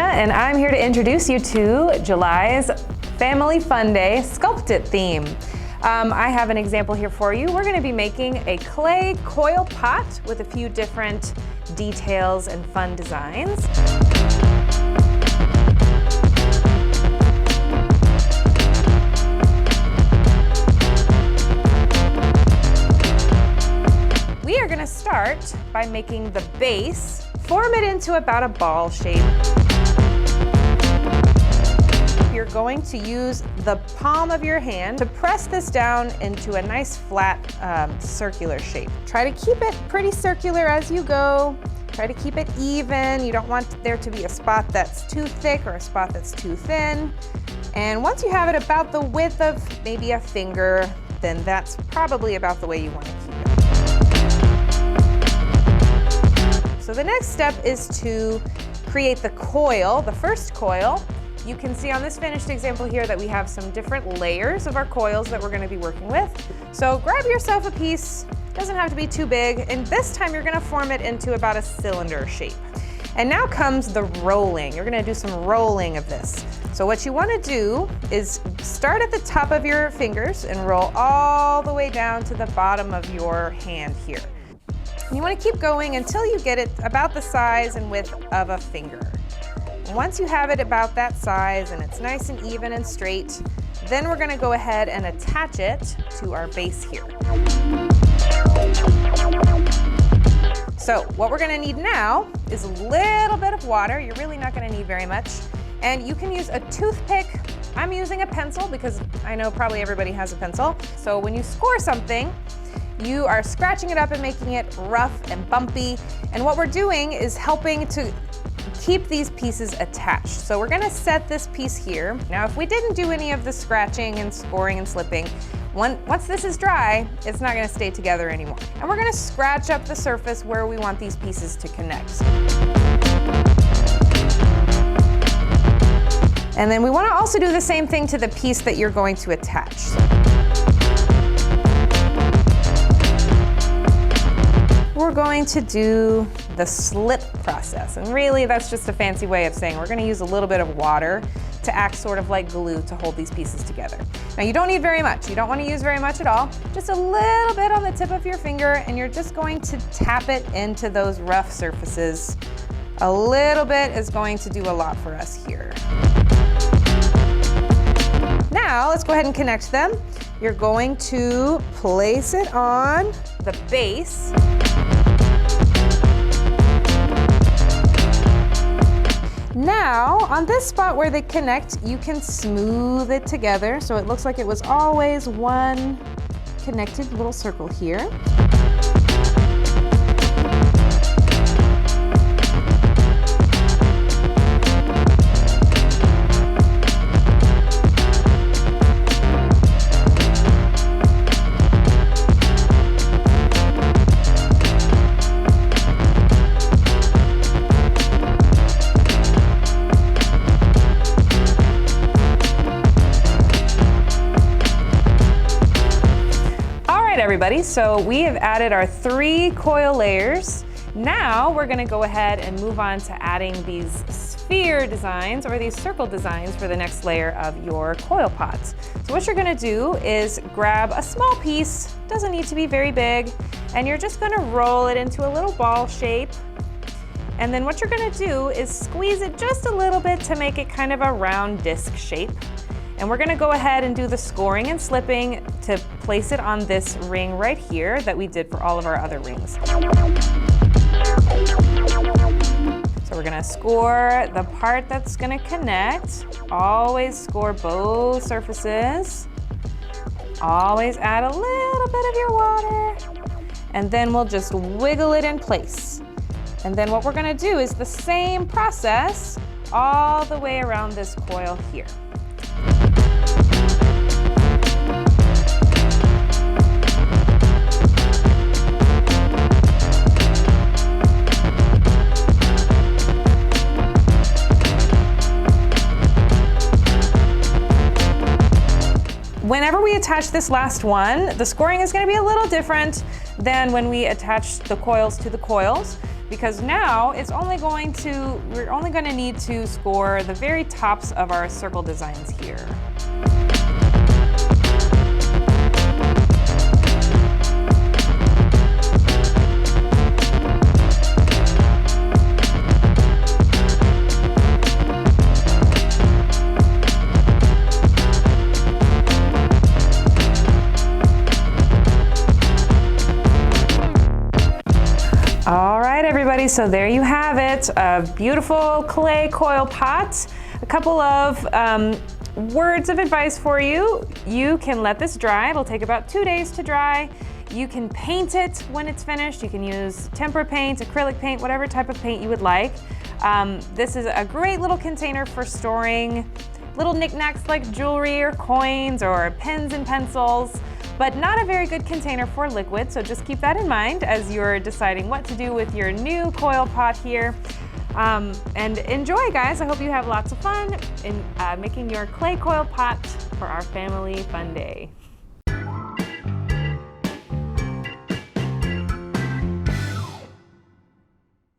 and I'm here to introduce you to July's Family Fun Day Sculpt It theme. I have an example here for you. We're going to be making a clay coil pot with a few different details and fun designs. We are going to start by making the base, form it into about a ball shape. You're going to use the palm of your hand to press this down into a nice flat circular shape. Try to keep it pretty circular as you go. Try to keep it even. You don't want there to be a spot that's too thick or a spot that's too thin. And once you have it about the width of maybe a finger, then that's probably about the way you want to keep it. So the next step is to create the coil, the first coil. You can see on this finished example here that we have some different layers of our coils that we're going to be working with. So grab yourself a piece, doesn't have to be too big, and this time you're going to form it into about a cylinder shape. And now comes the rolling. You're going to do some rolling of this. So what you want to do is start at the top of your fingers and roll all the way down to the bottom of your hand here. And you want to keep going until you get it about the size and width of a finger. Once you have it about that size and it's nice and even and straight, then we're going to go ahead and attach it to our base here. So what we're going to need now is a little bit of water. You're really not going to need very much. And you can use a toothpick. I'm using a pencil because I know probably everybody has a pencil. So when you score something, you are scratching it up and making it rough and bumpy. And what we're doing is helping to keep these pieces attached. So we're going to set this piece here. Now, if we didn't do any of the scratching and scoring and slipping, once this is dry, it's not going to stay together anymore. And we're going to scratch up the surface where we want these pieces to connect. And then we want to also do the same thing to the piece that you're going to attach. We're going to do the slip process, and really that's just a fancy way of saying we're going to use a little bit of water to act sort of like glue to hold these pieces together. Now you don't need very much. You don't want to use very much at all. Just a little bit on the tip of your finger, and you're just going to tap it into those rough surfaces. A little bit is going to do a lot for us here. Now let's go ahead and connect them. You're going to place it on the base. Now, on this spot where they connect, you can smooth it together so it looks like it was always one connected little circle here. Everybody, so we have added our 3 coil layers. Now we're going to go ahead and move on to adding these sphere designs or these circle designs for the next layer of your coil pots. So what you're going to do is grab a small piece, doesn't need to be very big, and you're just going to roll it into a little ball shape. And then what you're going to do is squeeze it just a little bit to make it kind of a round disc shape. And we're going to go ahead and do the scoring and slipping to place it on this ring right here that we did for all of our other rings. So we're going to score the part that's going to connect. Always score both surfaces. Always add a little bit of your water. And then we'll just wiggle it in place. And then what we're going to do is the same process all the way around this coil here. Whenever we attach this last one, the scoring is going to be a little different than when we attach the coils to the coils. because now we're only going to need to score the very tops of our circle designs here. All right, everybody, so there you have it, a beautiful clay coil pot. A couple of words of advice for you. You can let this dry. It'll take about 2 days to dry. You can paint it when it's finished. You can use tempera paint, acrylic paint, whatever type of paint you would like. This is a great little container for storing little knickknacks like jewelry or coins or pens and pencils, but not a very good container for liquid, so just keep that in mind as you're deciding what to do with your new coil pot here. And enjoy, guys. I hope you have lots of fun in making your clay coil pot for our family fun day.